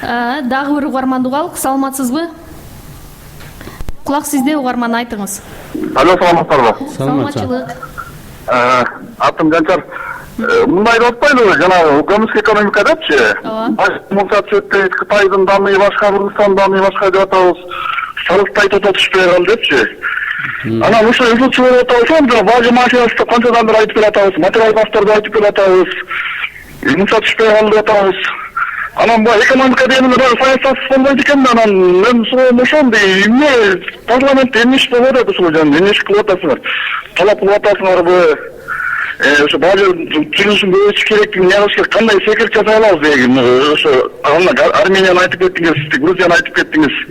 Дагы бир угарманды угалык, саламатсызбы? Кулак сизде, угарман, айтыңыз. Алло, саламатсызбы? Саламатчылык. Атым Жанчар. Мындай деп атпайлыбы, жанагы көмүскө экономика депчи. Мунча чөптөйт, Кытайдын дамыйы башка, Кыргызстандын дамыйы башка деп атабыз. Салыктай тототушпай калды депчи. Анан ошо өзүлчү болуп атабыз, бажы машинасында канчадан бери айтып келатабыз, материал баштарды айтып келатабыз. Мунча түшпөй калды деп атабыз. Анан бу экономика дегенде баары саясатсыз болбойт экен да, анан мен суроом ошондой, эмне парламентте эмне иш болуп атат ушул жана, эмне иш кылып атасыңар? Талап кылып атасыңарбы? Ошо бажы жүрүшүн көбөйтүш керек, эмне кылыш керек, кандай секир жасай алабыз деген. Ошо Арменияны айтып кеттиңиз, Грузияны айтып кеттиңиз.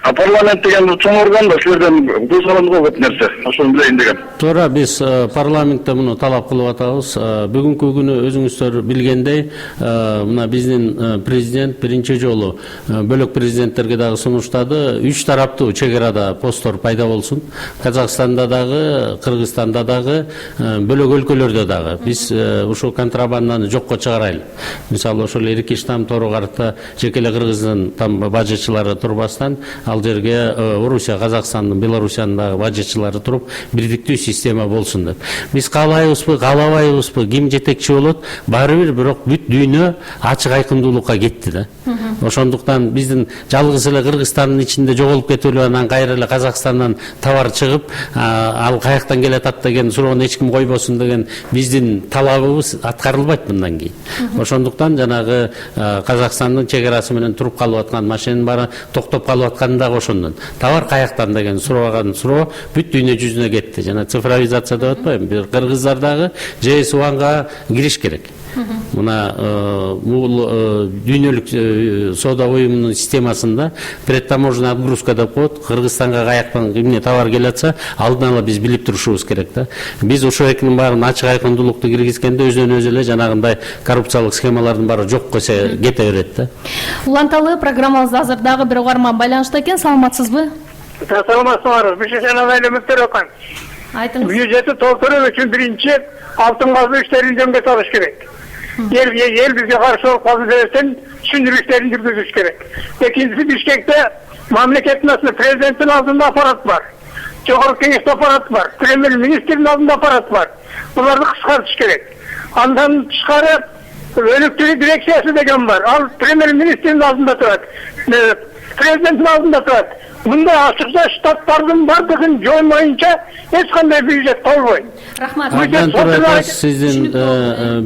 Парламент деген чоң орган да, силерден көз каранды көп нерсе. Ошону билейин деген. Туура, биз парламентте муну талап кылып атабыз. Бүгүнкү күнү өзүңүздөр билгендей, мына биздин президент биринчи жолу бөлөк президенттерге дагы сунуштады. 3 тараптуу чек арада посттор пайда болсун. Казакстанда дагы, Кыргызстанда дагы, бөлөк өлкөлөрдө дагы. Биз ушул контрабанданы жокко чыгарайлы. Мисалы, ошол Эрикиштам Торугарта жекеле Кыргыздын там бажычылары турбастан, ал жерге Орусия, Казакстандын, Белоруссиянын дагы бажычылары туруп, бирдиктүү система болсун деп. Биз каалайбызбы, каалабайбызбы, ким жетекчи болот, баары бир, бирок бүт дүйнө ачык айкындуулукка кетти да. Ошондуктан биздин жалгыз эле Кыргызстандын ичинде жоголуп кетип анан кайра эле Казакстандан товар чыгып, ал каяктан келатат деген суроону эч ким койбосун деген биздин талабыбыз аткарылбайт мындан кийин. Ошондуктан жанагы Казакстандын чек арасы менен туруп калып аткан машинанын баары токтоп калып атканы дагы ошондон. Товар каяктан деген суроо бүт дүйнө жүзүнө кетти. Жана цифровизация деп атпайбы? Бир кыргыздар дагы JS1-га кириш керек. Мына бул дүйнөлүк соода уюмунун системасында предтаможенный отгрузка деп коет. Кыргызстанга каяктан эмне товар келатса, алдын ала биз билип турушубуз керек да. Биз ошо экинин баарын ачык айкындуулукту киргизгенде өзүнөн өзү эле жанагындай коррупциялык схемалардын баары жок кете берет да. Уланталы программабызда азыр дагы бир угарман байланышта экен. Саламатсызбы? Саламатсызбы. Бишкектен элеметтер окан. Айтыңыз. Бюджетти толтуруу үчүн биринчи алтын казуу иштерин жөнгө салыш керек. Ел бизге каршы болуп калды десен, түшүндүрүү иштерин жүргүзүш керек. Экинчиси, Бишкекте мамлекеттин астында президенттин алдында аппарат бар. Жогорку кеңеште аппарат бар. Премьер-министрдин алдында аппарат бар. Буларды кыскартыш керек. Андан тышкары өнүктүрүү дирекциясы деген бар. Ал премьер-министрдин алдында турат. Президенттин алдында турат. Мындай ачыкча штаттардын бардыгын жоймоюнча эч кандай бюджет болбойт. Рахмат. Абдан туура, сиздин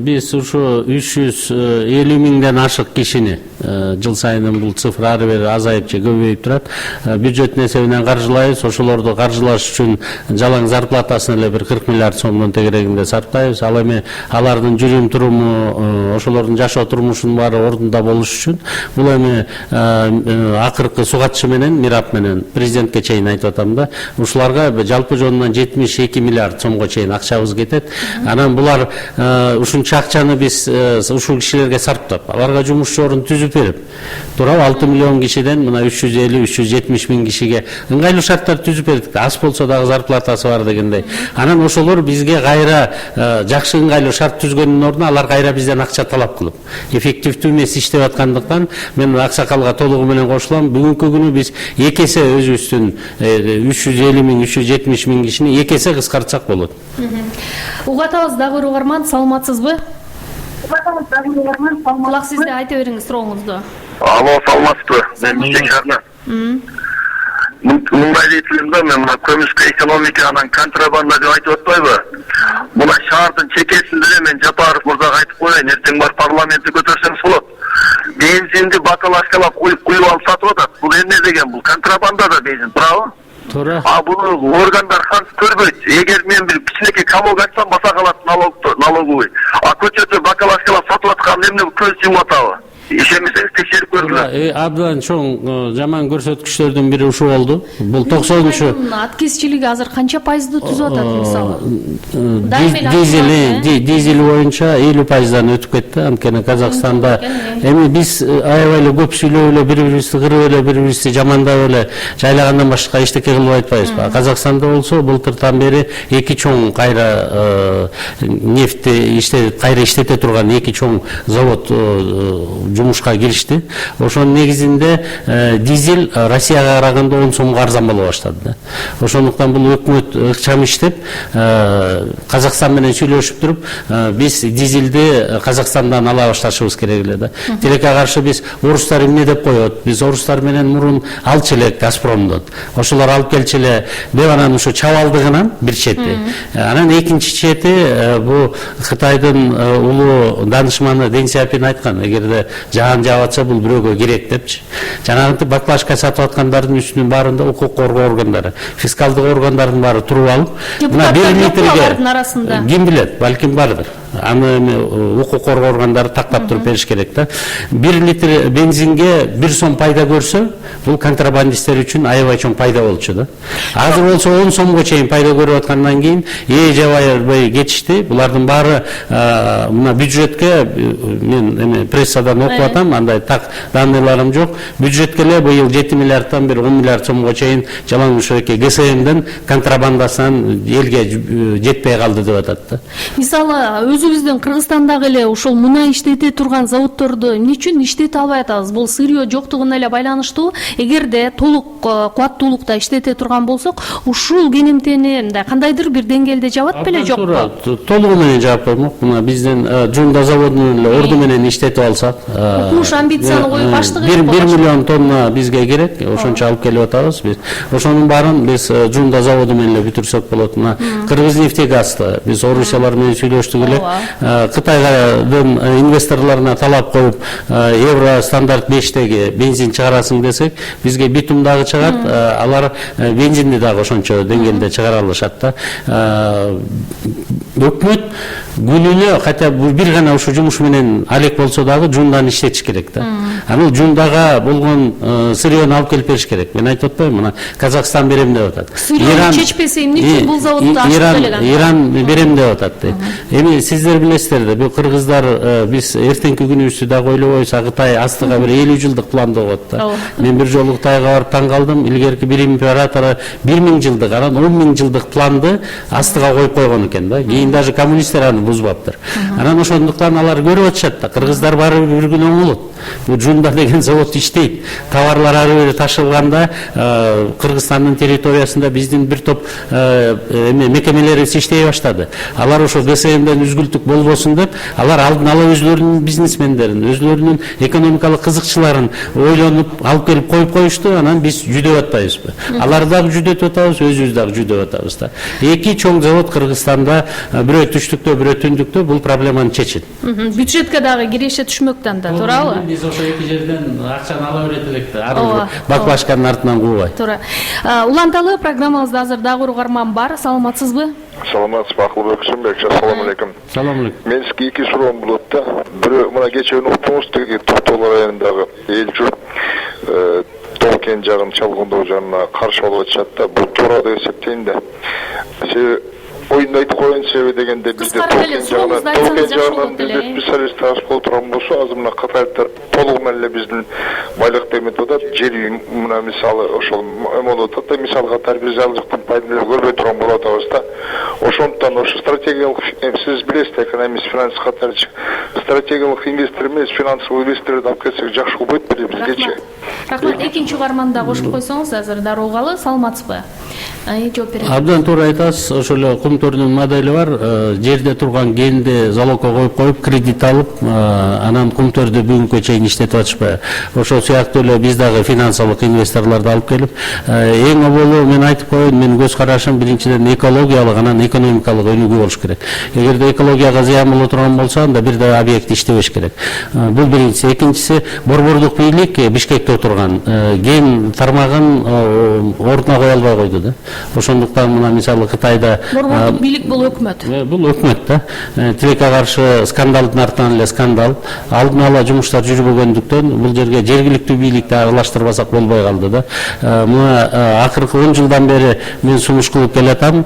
биз ушу 350 миңден ашык кишини жыл сайын бул цифра ары бери азайып же көбөйүп турат. Бюджеттин эсебинен каржылайбыз. Ошолорду каржылаш үчүн жалаң зарплатасын эле бир 40 миллиард сомдон тегерегинде сарптайбыз. Ал эми алардын жүрүм туруму, ошолордун жашоо турмушунун баары ордунда болуш үчүн бул эми акыркы сугатчы менен, Мирап менен президентке чейин айтып атам да, ушуларга жалпы жонунан 72 миллиард сомго чейин акчабыз кетет. Анан булар ушунча акчаны биз ушул кишилерге сарптап, аларга жумуш орун түзүп берип, туурабы 6 миллион кишиден мына 350-370 миң кишиге ыңгайлуу шарттар түзүп бердик. Аз болсо дагы зарплатасы бар дегендей. Анан ошолор бизге кайра жакшы ыңгайлуу шарт түзгөндүн ордуна алар кайра бизден акча талап кылып, эффективдүү эмес иштеп аткандыктан мен Аксакалга толугу менен кошулам. Бүгүнкү күнү биз эки эсе өзүбүздүн 350 миң, 370 миң кишини эки эсе кыскартсак болот. Угатабыз дагы бир угарман. Саламатсызбы? Кулак сизде, айта бериңиз сурооңузду. Алло, саламатсызбы? Мен Бишкек мындай дейтилим да, мен көмүскө экономика анан контрабанда деп айтып атпайбы? Мына шаардын чекесинде мен Жапаров мырзага айтып коеюн, эртең бар парламентти көтөрсөңүз болот. Бензинди бакалашкалап куюп алып сатып атат. Бул эмне деген? Бул контрабанда да бензин, туурабы? Туура. Буну органдар канча көрбөйт. Эгер мен бир кичинекей комок ачсам, баса калат налоговый. Көчөдө бакалашкалап сатып аткан эмне көз жумуп атабы? Ишенмесеңиз текшерип көргүлө. Абдан чоң жаман көрсөткүчтөрдүн бири ушул болду. Бул 90-чу аткезчилиги азыр канча пайызды түзүп атат мисалы? Дизель боюнча 50%дан өтүп кетти. Анткени Казакстанда эми биз аябай эле көп сүйлөп эле бири-бирибизди кырып эле, бири-бирибизди жамандап эле жайлагандан башка эчтеке кылып айтпайбызбы? Казакстанда болсо былтыртан бери эки чоң кайра нефтти кайра иштете турган эки чоң завод жумушка киришти. Ошонун негизинде дизель Россияга караганда 10 сомго арзан боло баштады да. Ошондуктан бул өкмөт ыкчам иштеп, Казакстан менен сүйлөшүп туруп, биз дизелди Казакстандан ала башташыбыз керек эле да. Тилекке каршы биз орустар эмне деп коет? Биз орустар менен мурун алчу элек Газпромдон. Ошолор алып келчү эле, деп анан ушу чабалдыгынан бир чети. Анан экинчи чети бу Кытайдын улуу данышманы Дэн Сяопин айткан, эгерде жаан жаап атса бул бирөөгө керек депчи. Жанагынтип баклажка сатып аткандардын үстүнүн баарында укук коргоо органдары, фискалдык органдардын баары туруп алып, мына 1 литрге ким билет, балким бардыр. Аны укук коргоо органдары тактап туруп бериш керек да. 1 литр бензинге 1 сом пайда көрсө, бул контрабандисттер үчүн аябай чоң пайда болчу да. Азыр болсо 10 сомго чейин пайда көрүп аткандан кийин жабай кетишти. Булардын баары мына бюджетке, мен прессадан окуп атам, андай так данныйларым жок. Бюджетке эле быйыл 7 миллиардтан бери 10 миллиард сомго чейин жалаң ушеке ГСМден контрабандасынан элге жетпей калды деп атат да. Мисалы өзүбүздүн Кыргызстандагы эле ушул мунай иштете турган заводдорду эмне үчүн иштете албай атабыз? Бул сырьё жоктугуна эле байланыштуу. Эгерде толук кубаттуулукта иштете турган болсок, ушул кенемтени мындай кандайдыр бир деңгээлде жабат беле жокпу? Толугу менен жаап коймок. Мына биздин Жунда заводунун эле орду менен иштетип алсак, укмуш амбицияны коюп баштыгы 1 миллион тонна бизге керек. Ошончо алып келип атабыз биз. Ошонун баарын биз Жунда заводу менен эле бүтүрсөк болот. Мына Кыргызнефтегазды биз орусиялар менен сүйлөштүк эле. Кытайдын инвесторлоруна талап коюп, евро стандарт 5теги бензин чыгарасың десек, бизге битумдагы чыгат, алар бензинди дагы ошончо деңгээлде чыгара алышат да. Өкмөт күнүнө хотя бы бир гана ушу жумуш менен алек болсо дагы Жунданы иштетиш керек да. Аны Жундага болгон сырьёну алып келип бериш керек. Мен айтып атпаймынбы, мына Казакстан берем деп атат. Сырьёну чечпесе эмне үчүн бул заводду ачып элеген? Иран берем деп атат. Эми сиздер билесиздер да, бул кыргыздар биз эртеңки күнүбүздү дагы ойлобойсак, Кытай астыга бир 50 жылдык планды коет да. Мен бир жолу Кытайга барып таң калдым. Илгерки бир императору 1000 жылдык, анан 10.000 жылдык планды астыга коюп койгон экен да. Кийин даже коммунисттер аны бузбаптыр. Анан ошондуктан алар көрүп атышат да, кыргыздар баары бир күн оңолот. Бул Жунда деген завод иштейт. Товарлар ары бери ташылганда Кыргызстандын территориясында биздин бир топ мекемелер иштей баштады. Алар ошо ГСМден үзгүлтүк болбосун деп, алар алдын ала өзлөрүнүн бизнесмендерин, өзлөрүнүн экономикалык кызыкчыларын ойлонуп алып келип коюп коюшту. Анан биз жүдөп атпайбызбы? Алар дагы жүдөп атабыз, өзүбүз дагы жүдөп атабыз да. Эки чоң завод Кыргызстанда, бирөө түштүктө, бирөө түндүктө бул проблеманы чечет. Бюджетке дагы киреше түшмөктөн да, туурабы? Биз ошо эки жерден акчаны ала берет элек да. Ары баклашканын артынан куубай. Туура. Уланталы программабызда азыр дагы угарман бар. Саламатсызбы? Саламатсыз, Акылбек Сымбек. Ассаламу алейкум. Салам алейкум. Мен сизге эки суроом болот да. Бирөө мына кечээ уктуңуз, тиги Токтол районундагы эл журт Толкен жагын чалгындоо жагына каршы болуп атышат да. Бул туура деп эсептейм да. Oyunda айтып коюн себеби дегенде бизде Толкен жагынан бизде специалист болуп турган болсо, азыр мына катайлыктар толугу менен эле биздин байлык эметип атат. Жер үй мына мисалы ошол болуп атат да, мисалы катары биз ал жактан пайдаланып көрбөй турган болуп атабыз да. Ошондуктан ошо стратегиялык, сиз билесиз, экономист, финанс катары стратегиялык инвестор эмес, финансовый инвесторду алып келсек жакшы болбойт беле бизгечи. Рахмат, экинчи угарманда кошуп койсоңуз, азыр дароо калы, саламатсызбы? Жооп берем. Абдан туура айтасыз. Ошол эле Кумтөрдүн модели бар. Жерде турган кенди залогко коюп, кредит алып, анан Кумтөрдү бүгүнкү чейин иштетип атышпайбы. Ошол сыяктуу эле биз дагы финансылык инвесторлорду алып келип, эң оболу мен айтып коеюн, менин көз карашым биринчиден экологиялык, анан экономикалык өнүгүү болуш керек. Эгерде экологияга зыян боло турган болсо, анда бир да объект иштебеш керек. Бул биринчиси. Экинчиси, борбордук бийлик Бишкекте отурган ген тармагын ордуна кое албай койду да. Ошондуктан мына мисалы Кытайда борбордук бийлик бул өкмөт. Бул өкмөт да. Тилекке каршы скандалдын артынан эле скандал, алдын ала жумуштар жүрбөгөндүктөн бул жерге жергиликтүү жергиликтүү бийликти аралаштырбасак болбой калды да. Мына акыркы 10 жылдан бери мен сунуш кылып келатам.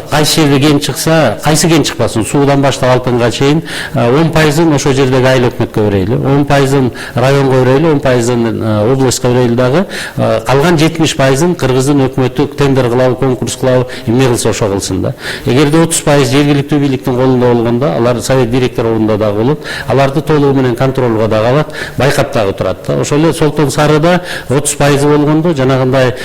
Кайсы жерде кен чыкса, кайсы кен чыкпасын, суудан баштап алтынга чейин 10% ошол жердеги айil өкмөткө берели, 10% районго берели, 10% областка берели дагы, калган 70% кыргыздын өкмөтү тендер кылабы, конкурс кылабы, эмне кылса ошо кылсын да. Эгерде 30% жергиликтүү бийликтин колунда болгондо, алар совет директорунда дагы болот, аларды толугу менен контролго дагы алат, байкап дагы турат да. Ошол эле Солтон Сарыда 30% болгондо жанагындай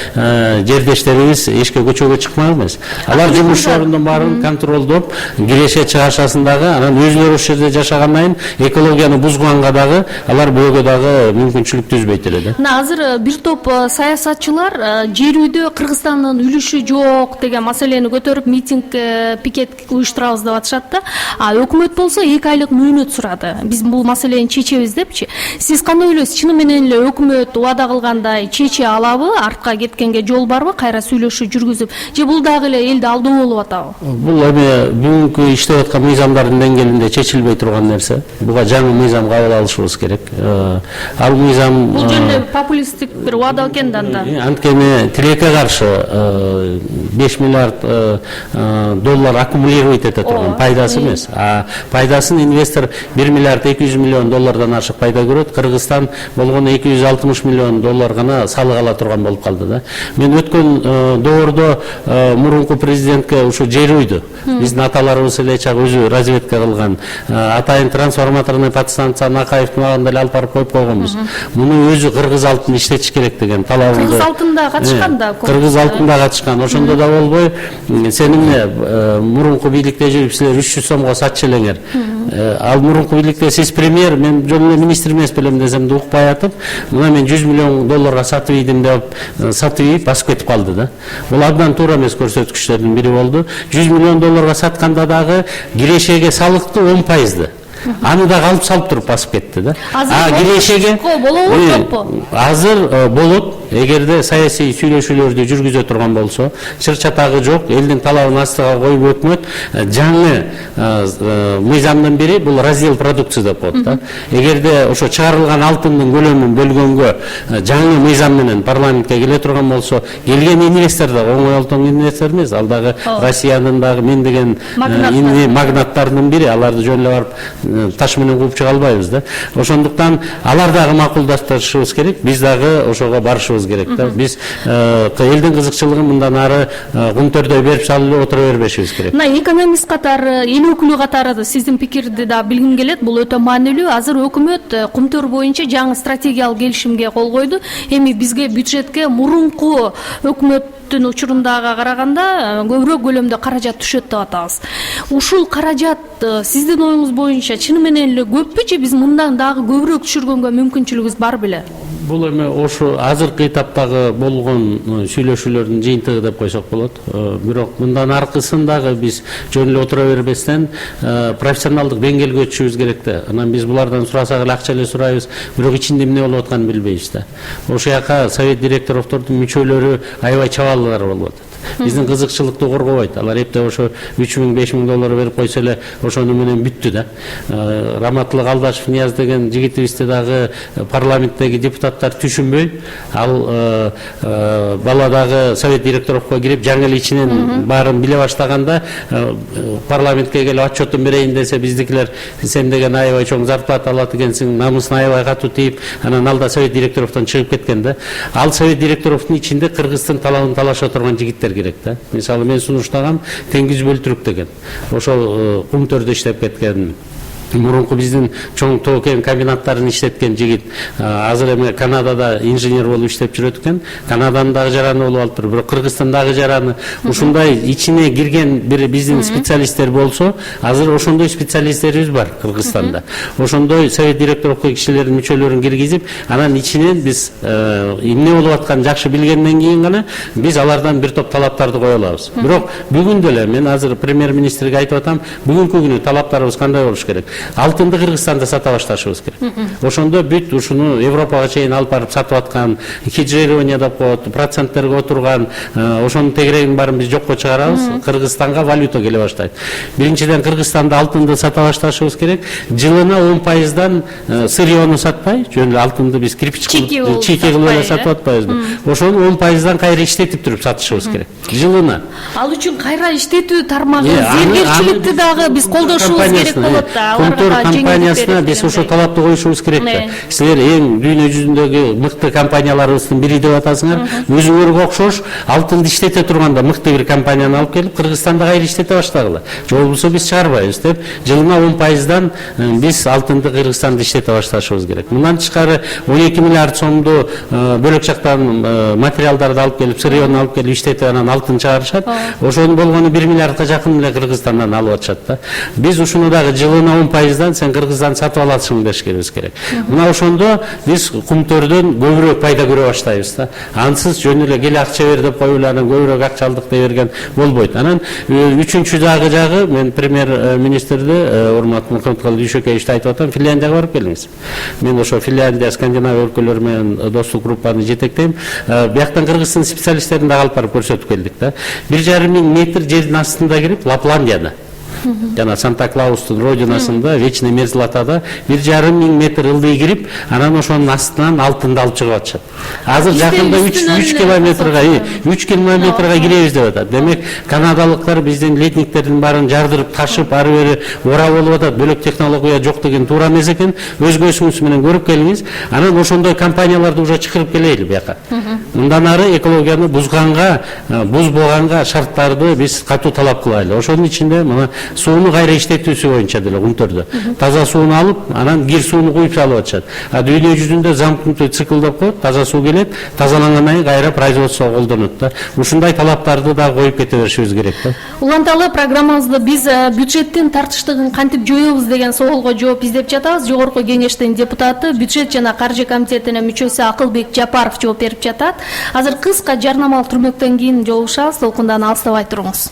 жердештерибиз эшикке көчөгө чыкмак эмес. Алар жумуш ордунун баарын контролдоп, киреше чыгашасын дагы, анан өзүлөрү ошол жерде жашагандан кийин экологияны бузганга дагы алар бөөгө дагы мүмкүнчүлүк түзбөйт эле да. Мына азыр бир топ саясатчылар жер үйдө Кыргызстандын үлүшү жок деген маселени көтөрүп митинг, пикет уюштурабыз деп атышат да. А өкмөт болсо 2 айлык мөөнөт сурады. Биз бул маселени чечебиз депчи. Сиз кандай ойлойсуз? Чыны менен эле өкмөт убада кылгандай чече алабы? Артка кеткенге жол барбы? Кайра сүйлөшүү жүргүзүп, же бул дагы эле элди алдоо болуп атабы? Бул эми бүгүнкү иштеп аткан мыйзамдардын деңгээлинде чечилбей турган нерсе. Буга жаңы мыйзам кабыл алышыбыз керек. Ал мыйзам бул жөнүндө популисттик бир убада экен да. Анткени тилекке каршы 5 миллиард доллар аккумулировать эте турган пайдасы эмес. А пайдасын инвестор 1 миллиард 200 миллион доллардан ашык пайда көрөт. Кыргызстан болгону 260 миллион доллар гана салык ала турган болуп калды да. Мен өткөн доордо мурунку президентке ушу жер үйдү. Биздин аталарыбыз эле чак өзү разведка кылган. Атайын трансформаторный подстанцияны Акаевдин абагында эле алып барып коюп койгонбуз. Муну өзү кыргыз алтын иштетиш керек деген талабыбызды. Кыргыз алтында катышкан да. Кыргыз алтында катышкан. Ошондо да болбой, сен эмне мурунку бийликте жүрүп силер 300 сомго сатчу элеңер. Ал мурунку бийликте сиз премьер, мен жөн эле министр эмес белем десем да укпай атып, мына мен 100 миллион долларга сатып ийдим деп сатып ийип басып кетип калды да. Бул абдан туура эмес көрсөткүчтөрдүн бири болду. 100 миллион долларга сатканда дагы кирешеге салыкты 10%. Аны да алып салып туруп басып кетти да. Кирешеге азыр болот. Эгерде саясий сүйлөшүүлөрдү жүргүзө турган болсо, чыр-чатагы жок, элдин талабын астыга коюп өкмөт жаңы мыйзамдын бири бул раздел продукции деп коет да. Эгерде ошо чыгарылган алтындын көлөмүн бөлгөнгө жаңы мыйзам менен парламентке келе турган болсо, келген инвестор да оңой олтон инвестор эмес, ал дагы Россиянын дагы мен деген магнаттардын бири, аларды жөн эле барып таш менен кууп чыга албайбыз да. Ошондуктан алар дагы макулдаштырышыбыз керек, биз дагы ошого барышыбыз керек да. Биз элдин кызыкчылыгын мындан ары кумтөрдөй берип салып эле отура бербешибиз керек. Мына экономист катары, эл өкүлү катары сиздин пикирди да билгим келет. Бул өтө маанилүү. Азыр өкмөт кумтөр боюнча жаңы стратегиялык келишимге кол койду. Эми бизге бюджетке мурунку өкмөттүн учурундагы караганда көбүрөөк көлөмдө каражат түшөт деп атабыз. Ушул каражат сиздин оюңуз боюнча чыны менен эле көппү же биз мындан дагы көбүрөөк түшүргөнгө мүмкүнчүлүгүбүз бар беле? Бул эми ошо азыркы этаптагы болгон сүйлөшүүлөрдүн жыйынтыгы деп койсок болот. Бирок мындан аркысын дагы биз жөн эле отура бербестен профессионалдык деңгээлге өтүшүбүз керек да. Анан биз булардан сурасак эле акча эле сурайбыз, бирок ичинде эмне болуп атканын билбейбиз да. Ошол жака совет директордун мүчөлөрү аябай чабалдылар болуп атат. Биздин кызыкчылыкты коргобойт. Алар эптеп ошо 3000-5000 доллар берип койсо эле ошону менен бүттү да. Раматылык Алдашев Нияз деген жигитибизди дагы парламенттеги депутаттар түшүнбөй, ал бала дагы совет директоровко кирип жаңы эле ичинен баарын биле баштаганда парламентке келип отчетун берейин десе, биздикилер сен деген аябай чоң зарплата алат экенсиң, намысына аябай катуу тийип, анан ал да совет директоровдон чыгып кеткен да. Ал совет директоровдун ичинде Кыргыздын талабын талаша турган жигиттер керек да. Мисалы мен сунуштагам Теңиз Бөлтүрүк деген. Ошол кумтөрдө иштеп кеткен. Мурунку биздин чоң тоо кен комбинаттарын иштеткен жигит. Азыр эми Канадада инженер болуп иштеп жүрөт экен. Канаданын дагы жараны болуп алыптыр, бирок Кыргызстандагы жараны. Ушундай ичине кирген бир биздин специалисттер болсо, азыр ошондой специалисттерибиз бар Кыргызстанда. Ошондой совет директорлук кишилердин мүчөлөрүн киргизип, анан ичинен биз эмне болуп атканын жакшы билгенден кийин гана биз алардан бир топ талаптарды кое алабыз. Бирок бүгүн деле мен азыр премьер-министрге айтып атам, бүгүнкү күнү талаптарыбыз кандай болуш керек? алтынды Кыргызстанда сата башташыбыз керек. Ошондо бүт ушуну Европага чейин алып барып сатып аткан, хеджирование деп коет, проценттерге отурган, ошонун тегерегин баарын биз жокко чыгарабыз. Кыргызстанга валюта келе баштайт. Биринчиден Кыргызстанда алтынды сата башташыбыз керек. Жылына 10%дан сырьёну сатпай, жөн эле алтынды биз кирпички чийки кылып эле сатып атпайбызбы? Ошону 10%дан кайра иштетип туруп сатышыбыз керек. Жылына. Ал үчүн кайра иштетүү тармагы, зергерчиликти дагы биз колдошубуз керек болот да. Контор компаниясына биз ошо талапты коюшубуз керек да. Силер эң дүйнө жүзүндөгү мыкты компанияларыбыздын бири деп атасыңар. Өзүңөргө окшош алтынды иштете турганда мыкты бир компанияны алып келип Кыргызстанда кайра иштете баштагыла. Же болбосо биз чыгарбайбыз деп, жылына 10%дан биз алтынды Кыргызстанда иштете башташыбыз керек. Мындан тышкары 12 миллиард сомду бөлөк жактан материалдарды алып келип, сырьёну алып келип иштетип анан алтын чыгарышат. Ошонун болгону 1 миллиардка жакын эле Кыргызстандан алып атышат да. Биз ушуну дагы жылына 10%дан сен Кыргызстан сатып аласың дешкенибиз керек. Мына ошондо биз кумтөрдөн көбүрөөк пайда көрө баштайбыз да. Ансыз жөн эле кел акча бер деп коюп эле анан көбүрөөк акча алдык деп берген болбойт. Анан үчүнчү жагы мен премьер-министрди урматтуу Мухаммедкалый Дүйшөкеевичти айтып атам, Финляндияга барып келиңиз. Мен ошо Финляндия, Скандинавия өлкөлөрү менен достук группаны жетектейм. Бияктан Кыргызстан специалисттерин да алып барып көрсөтүп келдик да. 1,5 миң метр жердин астында кирип Лапландияда. Жана Санта-Клаустун родинасында, Вечный Мерзлатада 1,5 миң метр ылдый кирип, анан ошонун астынан алтынды алып чыгып атышат. Азыр жакында 3 километрга киребиз деп атат. Демек, канадалыктар биздин летниктердин баарын жардырып, ташып, ары бери ора болуп атат. Бөлөк технология жок деген туура эмес экен. Өз көзүңүз менен көрүп келиңиз. Анан ошондой компанияларды уже чакырып келели бияка. Мындан ары экологияны бузбоганга шарттарды биз катуу талап кылайлы. Ошонун ичинде мына сууну кайра иштетүүсү боюнча деле кумтөрдө. Таза сууну алып, анан кир сууну куюп салып атышат. Дүйнө жүзүндө замкнутый цикл деп коет, таза суу келет, тазалангандан кийин кайра производствого колдонот да. Ушундай талаптарды да коюп кете беришибиз керек да. Уланталы программабызда биз бюджеттин тартыштыгын кантип жоебуз деген суолго жооп издеп жатабыз. Жогорку кеңештин депутаты, бюджет жана каржы комитетинин мүчөсү Акылбек Жапаров жооп берип жатат. Азыр кыска жарнамалык түрмөктөн кийин жолугушабыз. Толкундан алыстабай туруңуз.